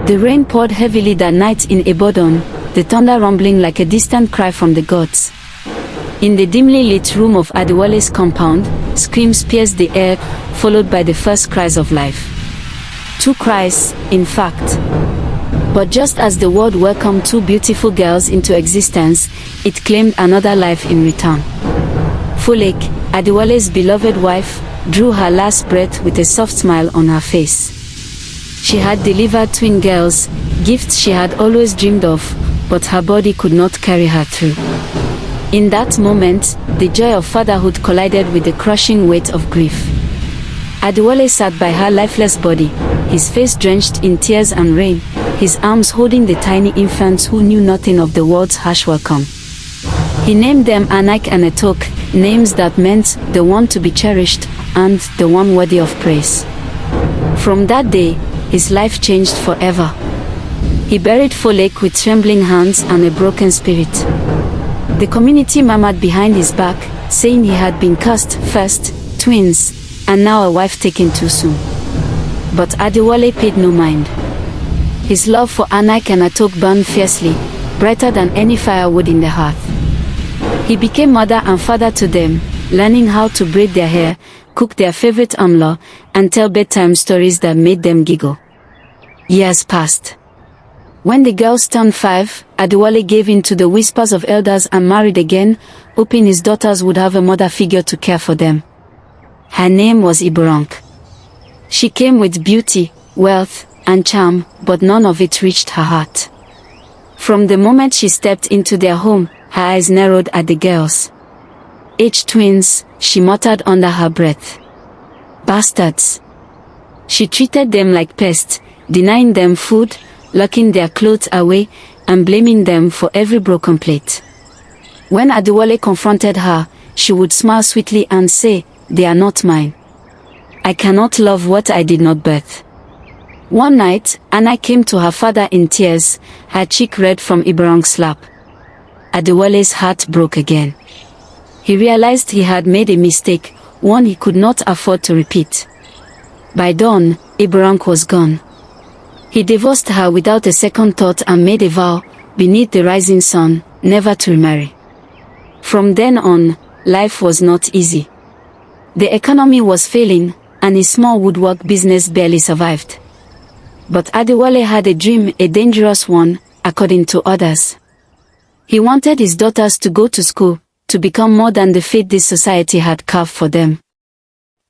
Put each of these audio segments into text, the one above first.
The rain poured heavily that night in Ibadan, the thunder rumbling like a distant cry from the gods. In the dimly lit room of Adewale's compound, screams pierced the air, followed by the first cries of life. 2 cries, in fact. But just as the world welcomed 2 beautiful girls into existence, it claimed another life in return. Folake, Adewale's beloved wife, drew her last breath with a soft smile on her face. She had delivered twin girls, gifts she had always dreamed of, but her body could not carry her through. In that moment, the joy of fatherhood collided with the crushing weight of grief. Adewale sat by her lifeless body, his face drenched in tears and rain, his arms holding the tiny infants who knew nothing of the world's harsh welcome. He named them Anike and Atoke, names that meant the one to be cherished and the one worthy of praise. From that day, his life changed forever. He buried Folake with trembling hands and a broken spirit. The community murmured behind his back, saying he had been cursed first, twins, and now a wife taken too soon. But Adewale paid no mind. His love for Anike and Atoke burned fiercely, brighter than any firewood in the hearth. He became mother and father to them, learning how to braid their hair, cook their favorite amla, and tell bedtime stories that made them giggle. Years passed. When the girls turned 5, Adewale gave in to the whispers of elders and married again, hoping his daughters would have a mother figure to care for them. Her name was Ibadan. She came with beauty, wealth, and charm, but none of it reached her heart. From the moment she stepped into their home, her eyes narrowed at the girls. Twins, she muttered under her breath. Bastards. She treated them like pests, denying them food, locking their clothes away, and blaming them for every broken plate. When Adewale confronted her, she would smile sweetly and say, "They are not mine. I cannot love what I did not birth." One night, Anna came to her father in tears, her cheek red from Ibadan's slap. Adewale's heart broke again. He realized he had made a mistake, one he could not afford to repeat. By dawn, Ibadan was gone. He divorced her without a second thought and made a vow, beneath the rising sun, never to remarry. From then on, life was not easy. The economy was failing, and his small woodwork business barely survived. But Adewale had a dream, a dangerous one, according to others. He wanted his daughters to go to school, to become more than the fate this society had carved for them.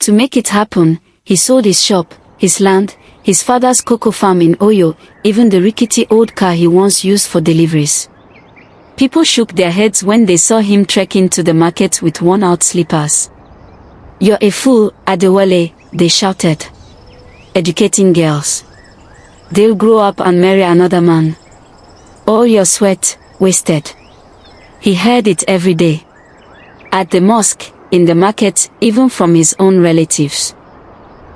To make it happen, he sold his shop, his land, his father's cocoa farm in Oyo, even the rickety old car he once used for deliveries. People shook their heads when they saw him trekking to the market with worn-out slippers. "You're a fool, Adewale," they shouted. "Educating girls. They'll grow up and marry another man. All your sweat, wasted." He heard it every day. At the mosque, in the market, even from his own relatives.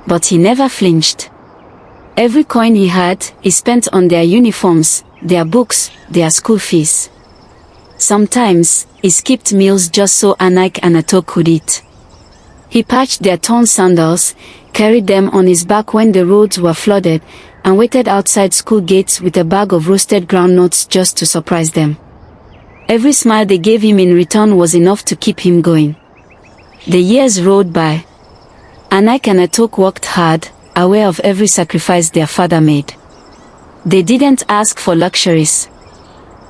But he never flinched. Every coin he had, he spent on their uniforms, their books, their school fees. Sometimes, he skipped meals just so Anike and Atoke could eat. He patched their torn sandals, carried them on his back when the roads were flooded, and waited outside school gates with a bag of roasted groundnuts just to surprise them. Every smile they gave him in return was enough to keep him going. The years rolled by. Anike and Atoke worked hard, aware of every sacrifice their father made. They didn't ask for luxuries.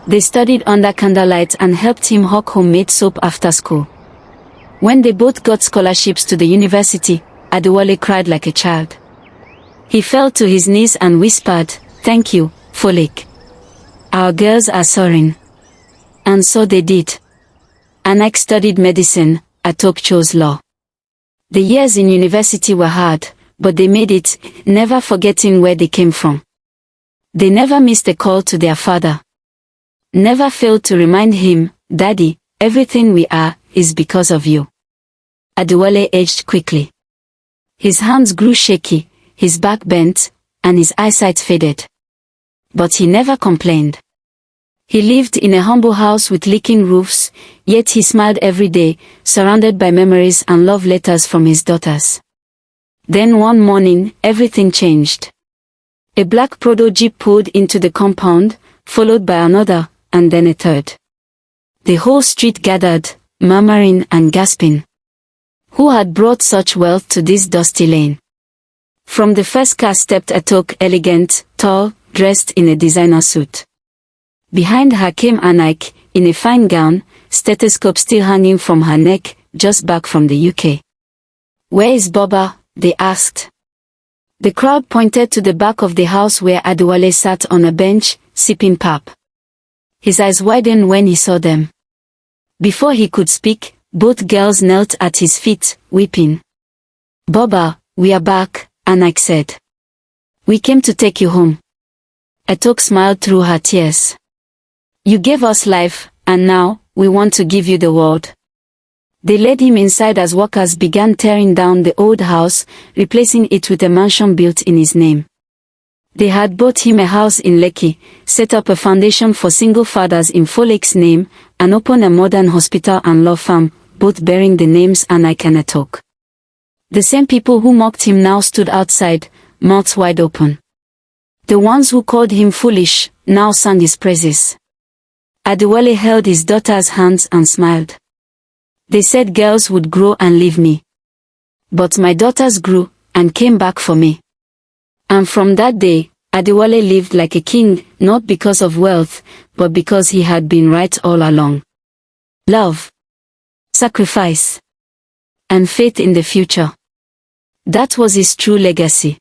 They studied under candlelight and helped him hawk homemade soap after school. When they both got scholarships to the university, Adewale cried like a child. He fell to his knees and whispered, "Thank you, Folake. Our girls are soaring." And so they did. Anike studied medicine, Atoke chose law. The years in university were hard, but they made it, never forgetting where they came from. They never missed a call to their father. Never failed to remind him, "Daddy, everything we are, is because of you." Adewale aged quickly. His hands grew shaky, his back bent, and his eyesight faded. But he never complained. He lived in a humble house with leaking roofs, yet he smiled every day, surrounded by memories and love letters from his daughters. Then one morning, everything changed. A black Prado jeep pulled into the compound, followed by another, and then a third. The whole street gathered, murmuring and gasping. Who had brought such wealth to this dusty lane? From the first car stepped Atoke, elegant, tall, dressed in a designer suit. Behind her came Anike, in a fine gown, stethoscope still hanging from her neck, just back from the UK. "Where is Boba?" they asked. The crowd pointed to the back of the house where Adewale sat on a bench, sipping pap. His eyes widened when he saw them. Before he could speak, both girls knelt at his feet, weeping. "Boba, we are back," Anike said. "We came to take you home." Atoke smiled through her tears. "You gave us life, and now, we want to give you the world." They led him inside as workers began tearing down the old house, replacing it with a mansion built in his name. They had bought him a house in Lekki, set up a foundation for single fathers in Four Lakes' name, and opened a modern hospital and law firm, both bearing the names Anike and Atoke. The same people who mocked him now stood outside, mouths wide open. The ones who called him foolish, now sang his praises. Adewale held his daughter's hands and smiled. "They said girls would grow and leave me. But my daughters grew, and came back for me." And from that day, Adewale lived like a king, not because of wealth, but because he had been right all along. Love, sacrifice, and faith in the future. That was his true legacy.